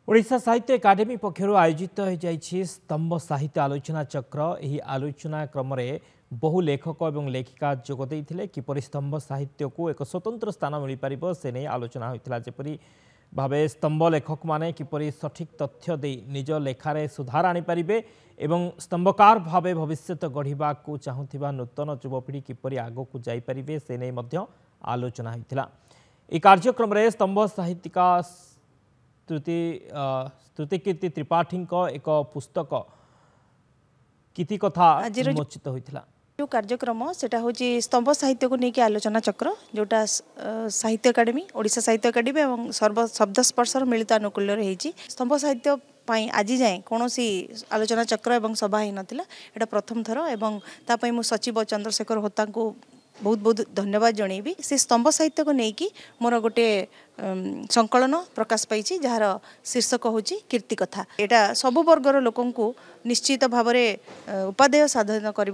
ओडिशा साहित्य एकाडेमी पक्षर आयोजित हो स्तंभ साहित्य आलोचना चक्र। यह आलोचना क्रम में बहु लेखक और लेखिका जोगदे किपर स्तंभ साहित्य को एक स्वतंत्र स्थान मिल पार से नहीं आलोचना होता। जपरी भाव स्तंभ लेखक माने किपर सठिक तथ्य दे निज लेखार सुधार आनीपारे एवं स्तंभकार भाव भविष्य गढ़ा चाहूबा नूतन युवपीढ़ी किपर आग को जापरें से नहीं आलोचना होता। यह कार्यक्रम में स्तंभ साहित्यिका स्तुतिकीर्ति त्रिपाठी एक पुस्तक किति कथा उन्मोचित होता। जो कार्यक्रम सेटा हूँ स्तंभ साहित्य को लेकिन आलोचना चक्र जोटा साहित्य एकाडेमी ओडिशा साहित्य एकाडेमी और सर्व शब्द स्पर्शर मिलित अनुकूल रही स्तंभ साहित्य आज जाए कौन आलोचना चक्र एवं सभा ही नाला। यहाँ प्रथम थर एवं तापाई मु सचिव चंद्रशेखर होता को बहुत बहुत धन्यवाद जनईबी। से स्तंभ साहित्य को लेकिन मोर गोटे संकलन प्रकाश पाई जार शीर्षक हूँ कीर्ति कथा। यहाँ सबु वर्गर लोक निश्चित भाव में उपादेय साधन कर।